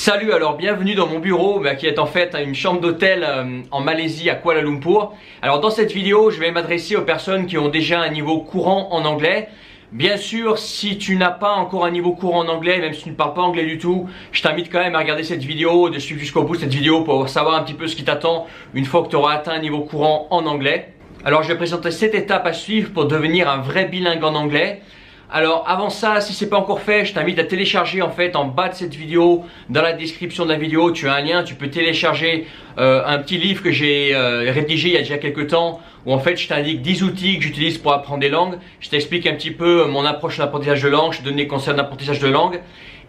Salut, alors bienvenue dans mon bureau qui est en fait une chambre d'hôtel en Malaisie à Kuala Lumpur. Alors dans cette vidéo, je vais m'adresser aux personnes qui ont déjà un niveau courant en anglais. Bien sûr, si tu n'as pas encore un niveau courant en anglais, même si tu ne parles pas anglais du tout, je t'invite quand même à regarder cette vidéo, de suivre jusqu'au bout de cette vidéo pour savoir un petit peu ce qui t'attend une fois que tu auras atteint un niveau courant en anglais. Alors je vais présenter 7 étapes à suivre pour devenir un vrai bilingue en anglais. Alors avant ça, si c'est pas encore fait, je t'invite à télécharger en fait en bas de cette vidéo, dans la description de la vidéo, tu as un lien, tu peux télécharger un petit livre que j'ai rédigé il y a déjà quelques temps où en fait je t'indique 10 outils que j'utilise pour apprendre des langues. Je t'explique un petit peu mon approche de l'apprentissage de langue, je te donne des conseils d'apprentissage de langue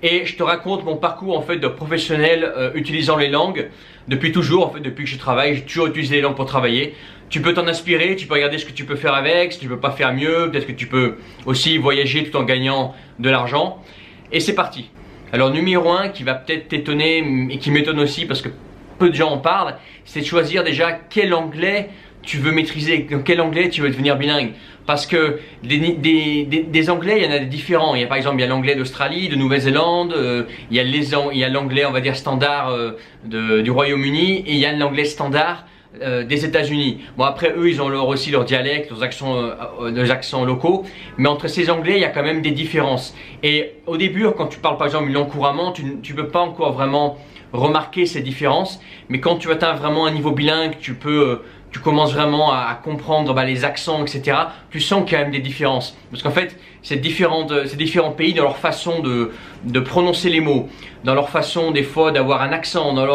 et je te raconte mon parcours en fait de professionnel utilisant les langues depuis toujours. En fait, depuis que je travaille, j'ai toujours utilisé les langues pour travailler. Tu peux t'en inspirer, tu peux regarder ce que tu peux faire avec, si tu peux pas faire mieux, peut-être que tu peux aussi voyager tout en gagnant de l'argent. Et c'est parti. Alors numéro 1 qui va peut-être t'étonner et qui m'étonne aussi parce que peu de gens en parlent, c'est de choisir déjà quel anglais tu veux maîtriser, dans quel anglais tu veux devenir bilingue. Parce que des anglais, il y en a des différents. Il y a par exemple il y a l'anglais d'Australie, de Nouvelle-Zélande, il y a l'anglais on va dire standard du Royaume-Uni et il y a l'anglais standard des États-Unis. Bon après eux ils ont aussi leur dialecte, leurs accents locaux, mais entre ces anglais il y a quand même des différences. Et au début quand tu parles par exemple une langue couramment, tu peux pas encore vraiment remarquer ces différences, mais quand tu atteins vraiment un niveau bilingue, tu commences vraiment à comprendre les accents, etc. Tu sens qu'il y a même des différences. Parce qu'en fait, ces différents pays, dans leur façon de prononcer les mots, dans leur façon des fois d'avoir un accent, dans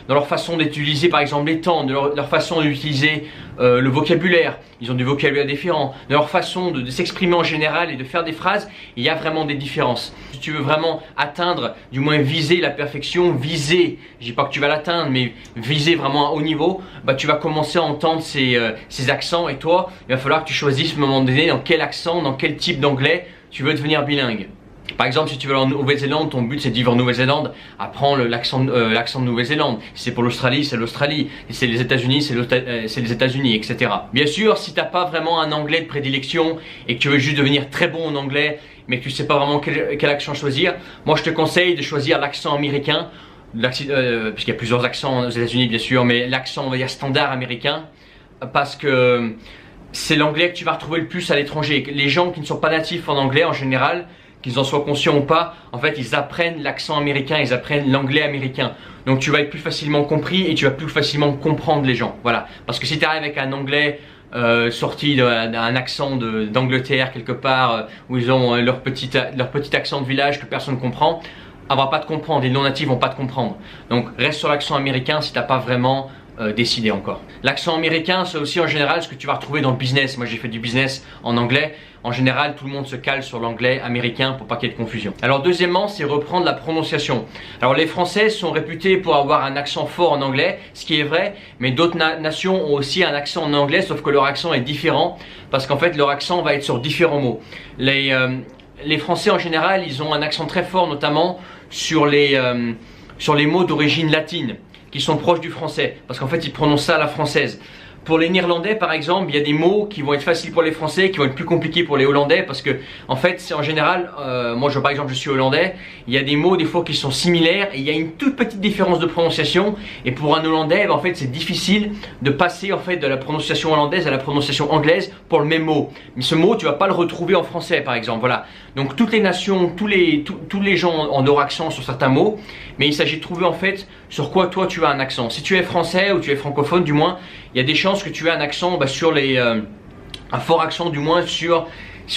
leur façon d'utiliser par exemple les temps, leur façon d'utiliser le vocabulaire, ils ont du vocabulaire différent, dans leur façon de s'exprimer en général et de faire des phrases, il y a vraiment des différences. Si tu veux vraiment atteindre, du moins viser la perfection, je dis pas que tu vas l'atteindre, mais viser vraiment à haut niveau, tu vas commencer à entendre ces accents et toi, il va falloir que tu choisisses à un moment donné dans quel accent, dans quel type d'anglais tu veux devenir bilingue. Par exemple, si tu veux aller en Nouvelle-Zélande, ton but c'est de vivre en Nouvelle-Zélande, apprends l'accent de Nouvelle-Zélande. Si c'est pour l'Australie, c'est l'Australie. Si c'est les États-Unis, c'est les États-Unis, etc. Bien sûr, si tu n'as pas vraiment un anglais de prédilection et que tu veux juste devenir très bon en anglais, mais que tu ne sais pas vraiment quel accent choisir, moi je te conseille de choisir l'accent américain, puisqu'il y a plusieurs accents aux États-Unis bien sûr, mais l'accent on va dire standard américain, parce que c'est l'anglais que tu vas retrouver le plus à l'étranger. Les gens qui ne sont pas natifs en anglais en général, qu'ils en soient conscients ou pas, en fait ils apprennent l'accent américain, ils apprennent l'anglais américain. Donc tu vas être plus facilement compris et tu vas plus facilement comprendre les gens. Voilà. Parce que si tu arrives avec un anglais sorti d'un accent d'Angleterre quelque part, où ils ont leur petit accent de village que personne ne comprend, on va pas te comprendre, les non natifs vont pas te comprendre. Donc reste sur l'accent américain si tu n'as pas vraiment décidé encore. L'accent américain c'est aussi en général ce que tu vas retrouver dans le business. Moi j'ai fait du business en anglais. En général tout le monde se cale sur l'anglais américain pour pas qu'il y ait de confusion. Alors deuxièmement c'est reprendre la prononciation. Alors les Français sont réputés pour avoir un accent fort en anglais, ce qui est vrai, mais d'autres nations ont aussi un accent en anglais sauf que leur accent est différent parce qu'en fait leur accent va être sur différents mots. Les Français en général ils ont un accent très fort notamment sur les mots d'origine latine qui sont proches du français, parce qu'en fait ils prononcent ça à la française. Pour les Néerlandais par exemple, il y a des mots qui vont être faciles pour les Français, qui vont être plus compliqués pour les Hollandais, parce que en fait c'est en général, moi par exemple je suis Hollandais, il y a des mots des fois qui sont similaires et il y a une toute petite différence de prononciation, et pour un Hollandais en fait c'est difficile de passer en fait de la prononciation hollandaise à la prononciation anglaise pour le même mot. Mais ce mot tu vas pas le retrouver en français par exemple, voilà. Donc toutes les nations, tous les gens ont leur accent sur certains mots, mais il s'agit de trouver en fait sur quoi toi tu as un accent. Si tu es français ou tu es francophone du moins, il y a des chances que tu aies un accent sur un fort accent du moins sur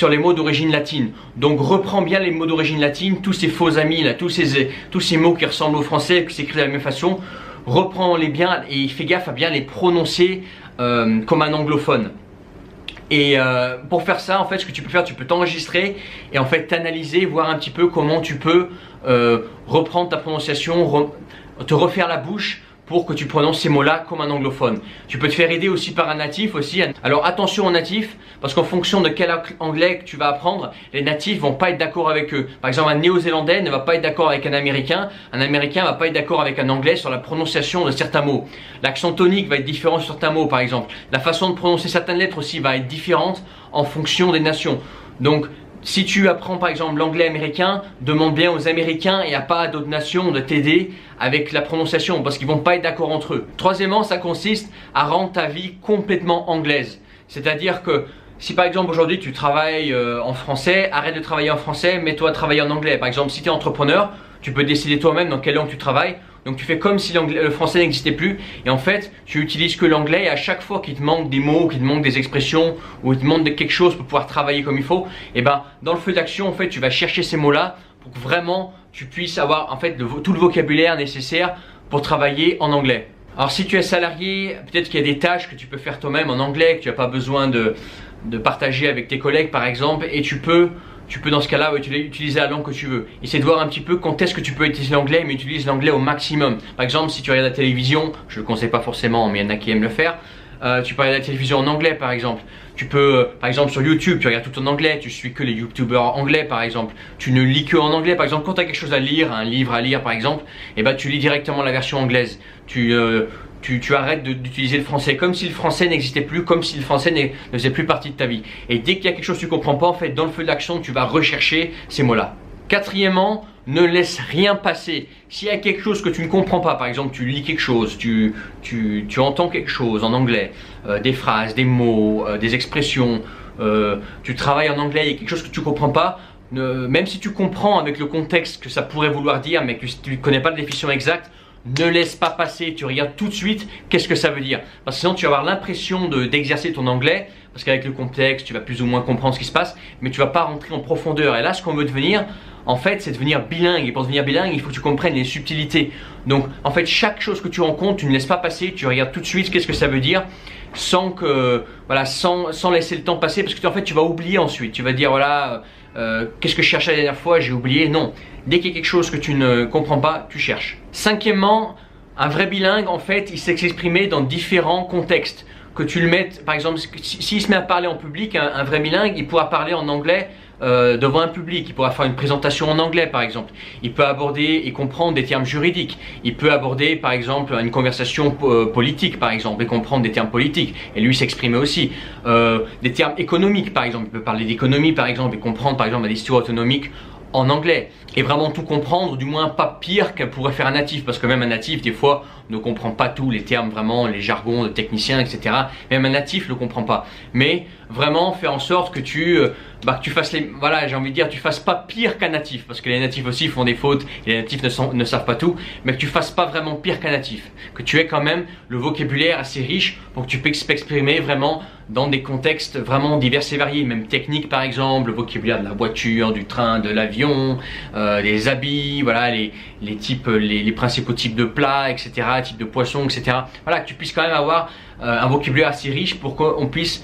les mots d'origine latine. Donc reprends bien les mots d'origine latine, tous ces faux amis là, tous ces mots qui ressemblent au français, qui s'écrivent de la même façon, reprends-les bien et fais gaffe à bien les prononcer comme un anglophone. Et pour faire ça, en fait, ce que tu peux faire, tu peux t'enregistrer et en fait t'analyser, voir un petit peu comment tu peux reprendre ta prononciation, te refaire la bouche pour que tu prononces ces mots-là comme un anglophone. Tu peux te faire aider aussi par un natif aussi. Alors attention aux natifs, parce qu'en fonction de quel anglais que tu vas apprendre, les natifs vont pas être d'accord avec eux. Par exemple, un néo-zélandais ne va pas être d'accord avec un américain va pas être d'accord avec un anglais sur la prononciation de certains mots. L'accent tonique va être différent sur certains mots par exemple. La façon de prononcer certaines lettres aussi va être différente en fonction des nations. Donc Si tu apprends par exemple l'anglais américain, demande bien aux Américains et à pas d'autres nations de t'aider avec la prononciation parce qu'ils vont pas être d'accord entre eux. Troisièmement, ça consiste à rendre ta vie complètement anglaise. C'est-à-dire que si par exemple aujourd'hui tu travailles en français, arrête de travailler en français, mets-toi à travailler en anglais. Par exemple, si tu es entrepreneur, tu peux décider toi-même dans quelle langue tu travailles. Donc tu fais comme si le français n'existait plus et en fait tu utilises que l'anglais et à chaque fois qu'il te manque des mots, qu'il te manque des expressions ou il te manque de quelque chose pour pouvoir travailler comme il faut, et ben dans le feu d'action en fait tu vas chercher ces mots-là pour que vraiment tu puisses avoir en fait tout le vocabulaire nécessaire pour travailler en anglais. Alors si tu es salarié, peut-être qu'il y a des tâches que tu peux faire toi-même en anglais, que tu n'as pas besoin de partager avec tes collègues par exemple et tu peux dans ce cas-là utiliser la langue que tu veux. Essaie de voir un petit peu quand est-ce que tu peux utiliser l'anglais, mais utilise l'anglais au maximum. Par exemple, si tu regardes la télévision, je ne le conseille pas forcément, mais il y en a qui aiment le faire. Tu peux regarder la télévision en anglais par exemple. Tu peux, par exemple sur YouTube, tu regardes tout en anglais, tu suis que les YouTubeurs anglais par exemple. Tu ne lis que en anglais. Par exemple, quand tu as quelque chose à lire, un livre à lire par exemple, et ben tu lis directement la version anglaise. Tu arrêtes d'utiliser le français comme si le français n'existait plus, comme si le français ne faisait plus partie de ta vie. Et dès qu'il y a quelque chose que tu ne comprends pas, en fait, dans le feu d'action, tu vas rechercher ces mots-là. Quatrièmement, ne laisse rien passer. S'il y a quelque chose que tu ne comprends pas, par exemple, tu lis quelque chose, tu entends quelque chose en anglais, des phrases, des mots, des expressions, tu travailles en anglais, il y a quelque chose que tu ne comprends pas, même si tu comprends avec le contexte que ça pourrait vouloir dire, mais que tu ne connais pas la définition exacte, ne laisse pas passer, tu regardes tout de suite qu'est-ce que ça veut dire. Parce que sinon tu vas avoir l'impression d'exercer ton anglais, parce qu'avec le contexte tu vas plus ou moins comprendre ce qui se passe, mais tu vas pas rentrer en profondeur. Et là ce qu'on veut devenir, en fait c'est devenir bilingue. Et pour devenir bilingue, il faut que tu comprennes les subtilités. Donc en fait chaque chose que tu rencontres, tu ne laisses pas passer, tu regardes tout de suite qu'est-ce que ça veut dire, sans laisser le temps passer, parce que en fait tu vas oublier ensuite. Tu vas dire voilà, qu'est-ce que je cherchais la dernière fois, j'ai oublié. Non, dès qu'il y a quelque chose que tu ne comprends pas, tu cherches. Cinquièmement, un vrai bilingue en fait il sait s'exprimer dans différents contextes. Que tu le mettes, par exemple, s'il se met à parler en public, un vrai bilingue, il pourra parler en anglais devant un public, il pourra faire une présentation en anglais par exemple, il peut aborder et comprendre des termes juridiques, il peut aborder par exemple une conversation politique par exemple et comprendre des termes politiques et lui s'exprimer aussi, des termes économiques par exemple, il peut parler d'économie par exemple et comprendre par exemple l'histoire économique en anglais et vraiment tout comprendre, du moins pas pire qu'un pourrait faire un natif, parce que même un natif des fois ne comprend pas tous les termes, vraiment les jargons de techniciens etc. Même un natif ne comprend pas, mais vraiment faire en sorte que tu fasses j'ai envie de dire, tu fasses pas pire qu'un natif, parce que les natifs aussi font des fautes et les natifs ne savent pas tout, mais que tu fasses pas vraiment pire qu'un natif, que tu aies quand même le vocabulaire assez riche pour que tu puisses t'exprimer vraiment dans des contextes vraiment divers et variés, même techniques par exemple, le vocabulaire de la voiture, du train, de l'avion, des habits, voilà, les principaux types de plats, etc., types de poissons, etc. Voilà, que tu puisses quand même avoir un vocabulaire assez riche pour qu'on puisse,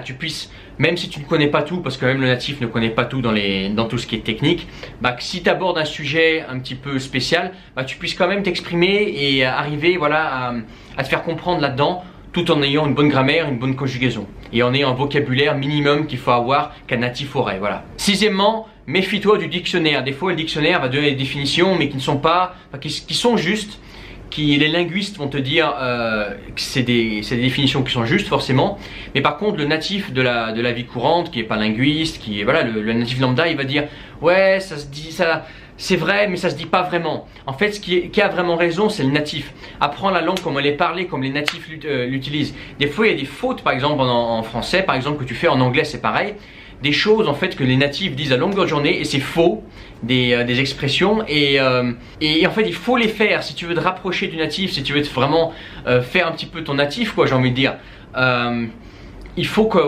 tu puisses, même si tu ne connais pas tout, parce que même le natif ne connaît pas tout dans tout ce qui est technique, que si tu abordes un sujet un petit peu spécial, tu puisses quand même t'exprimer et arriver à te faire comprendre là-dedans, tout en ayant une bonne grammaire, une bonne conjugaison et en ayant un vocabulaire minimum qu'il faut avoir qu'un natif aurait. Voilà. Sixièmement, méfie-toi du dictionnaire. Des fois le dictionnaire va donner des définitions mais qui ne sont pas, qui sont justes, les linguistes vont te dire que c'est des définitions qui sont justes forcément, mais par contre le natif de la vie courante qui n'est pas linguiste, qui est le natif lambda, il va dire ouais ça se dit ça. C'est vrai, mais ça se dit pas vraiment. En fait, qui a vraiment raison, c'est le natif. Apprends la langue comme elle est parlée, comme les natifs l'utilisent. Des fois, il y a des fautes, par exemple en français, par exemple que tu fais en anglais, c'est pareil. Des choses en fait que les natifs disent à longueur de journée et c'est faux, des expressions et en fait il faut les faire si tu veux te rapprocher du natif, si tu veux vraiment faire un petit peu ton natif quoi, j'ai envie de dire. Il faut que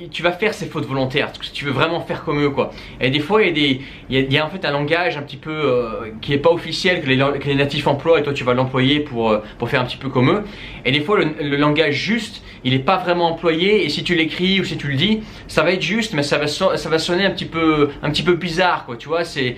tu vas faire ces fautes volontaires si tu veux vraiment faire comme eux quoi. Et des fois il y a en fait un langage un petit peu qui est pas officiel que les natifs emploient et toi tu vas l'employer pour faire un petit peu comme eux. Et des fois le langage juste il est pas vraiment employé et si tu l'écris ou si tu le dis ça va être juste mais ça va sonner un petit peu bizarre quoi, tu vois, c'est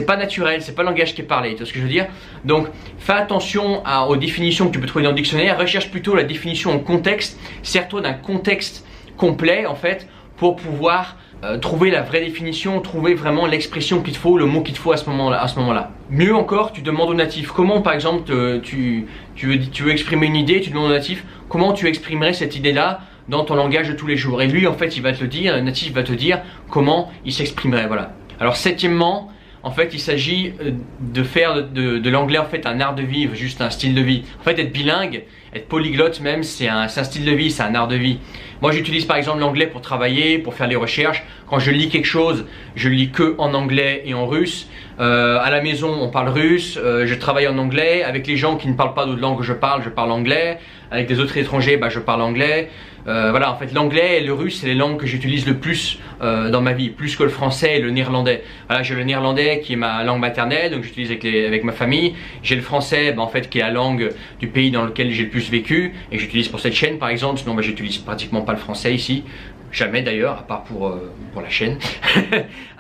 pas naturel, c'est pas le langage qui est parlé, tu vois ce que je veux dire. Donc fais attention aux définitions que tu peux trouver dans le dictionnaire, recherche plutôt la définition en contexte, sers-toi d'un contexte complet en fait pour pouvoir trouver la vraie définition, trouver vraiment l'expression qu'il te faut, le mot qu'il te faut à ce moment-là. Mieux encore, tu demandes au natif comment par exemple tu veux exprimer une idée, tu demandes au natif comment tu exprimerais cette idée-là dans ton langage de tous les jours. Et lui, en fait, il va te le dire, un natif va te dire comment il s'exprimerait. Voilà. Alors, septièmement, en fait, il s'agit de faire de l'anglais en fait un art de vivre, juste un style de vie. En fait, être bilingue, être polyglotte même, c'est un style de vie, c'est un art de vie. Moi, j'utilise par exemple l'anglais pour travailler, pour faire des recherches. Quand je lis quelque chose, je lis que en anglais et en russe. À la maison, on parle russe. Je travaille en anglais. Avec les gens qui ne parlent pas d'autres langues que je parle anglais. Avec des autres étrangers, bah, je parle anglais. Voilà, en fait, l'anglais et le russe, c'est les langues que j'utilise le plus dans ma vie, plus que le français et le néerlandais. Voilà, j'ai le néerlandais qui est ma langue maternelle, donc j'utilise avec ma famille. J'ai le français, bah, en fait, qui est la langue du pays dans lequel j'ai le plus vécu et que j'utilise pour cette chaîne, par exemple. Sinon, bah, j'utilise pratiquement pas le français ici. Jamais d'ailleurs, à part pour la chaîne.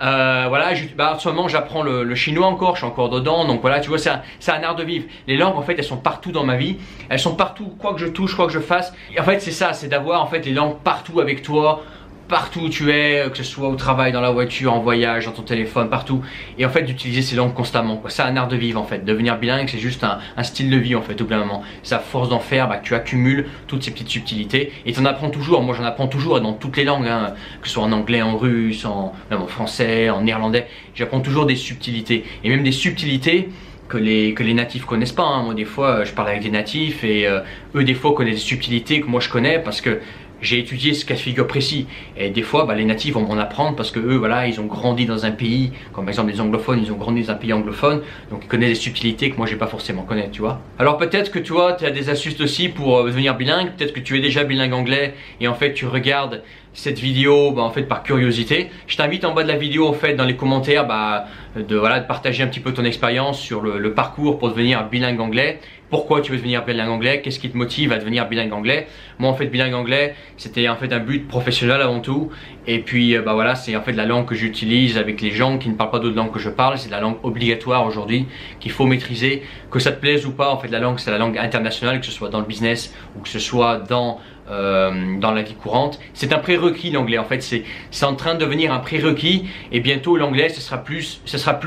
Voilà, en ce moment j'apprends le chinois encore, je suis encore dedans. Donc voilà, tu vois, c'est un art de vivre. Les langues, en fait, elles sont partout dans ma vie. Elles sont partout, quoi que je touche, quoi que je fasse. Et en fait, c'est ça, c'est d'avoir en fait les langues partout avec toi. Partout où tu es, que ce soit au travail, dans la voiture, en voyage, dans ton téléphone, partout. Et en fait, d'utiliser ces langues constamment. C'est un art de vivre en fait. Devenir bilingue, c'est juste un style de vie en fait, au bout d'un moment. C'est à force d'en faire, bah, tu accumules toutes ces petites subtilités. Et tu en apprends toujours. Moi, j'en apprends toujours dans toutes les langues, hein, que ce soit en anglais, en russe, même en français, en néerlandais. J'apprends toujours des subtilités. Et même des subtilités que les natifs connaissent pas. Hein. Moi, des fois, je parle avec des natifs et eux, des fois, connaissent des subtilités que moi, je connais parce que j'ai étudié ce cas de figure précis et des fois bah, les natifs vont m'en apprendre parce que eux voilà ils ont grandi dans un pays comme par exemple les anglophones, ils ont grandi dans un pays anglophone, donc ils connaissent des subtilités que moi j'ai pas forcément connaître, tu vois. Alors peut-être que tu vois, tu as des astuces aussi pour devenir bilingue, peut-être que tu es déjà bilingue anglais et en fait tu regardes cette vidéo bah, en fait par curiosité. Je t'invite en bas de la vidéo en fait dans les commentaires bah, de partager un petit peu ton expérience sur le parcours pour devenir bilingue anglais. Pourquoi tu veux devenir bilingue anglais? Qu'est-ce qui te motive à devenir bilingue anglais? Moi en fait bilingue anglais c'était en fait un but professionnel avant tout. Et puis bah voilà, c'est en fait la langue que j'utilise avec les gens qui ne parlent pas d'autres langues que je parle. C'est la langue obligatoire aujourd'hui qu'il faut maîtriser. Que ça te plaise ou pas, en fait la langue c'est la langue internationale, que ce soit dans le business ou que ce soit dans la vie courante. C'est un prérequis l'anglais en fait, c'est en train de devenir un prérequis et bientôt l'anglais ce sera plus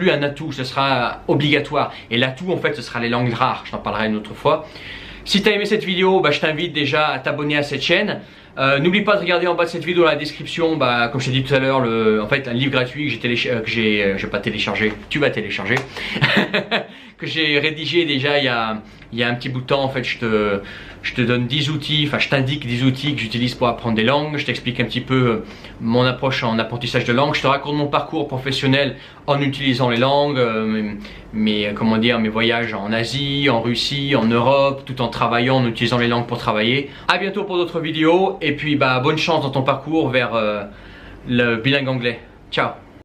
un atout, ce sera obligatoire et l'atout en fait ce sera les langues rares, je t'en parlerai une autre fois. Si tu as aimé cette vidéo, bah, je t'invite déjà à t'abonner à cette chaîne. N'oublie pas de regarder en bas de cette vidéo dans la description, bah, comme je t'ai dit tout à l'heure, en fait un livre gratuit que j'ai pas téléchargé, tu vas télécharger, que j'ai rédigé déjà il y a un petit bout de temps. En fait je te donne 10 outils, enfin je t'indique 10 outils que j'utilise pour apprendre des langues, je t'explique un petit peu mon approche en apprentissage de langue, je te raconte mon parcours professionnel en utilisant les langues, mes voyages en Asie, en Russie, en Europe, tout en travaillant, en utilisant les langues pour travailler. À bientôt pour d'autres vidéos et puis bah bonne chance dans ton parcours vers le bilingue anglais. Ciao.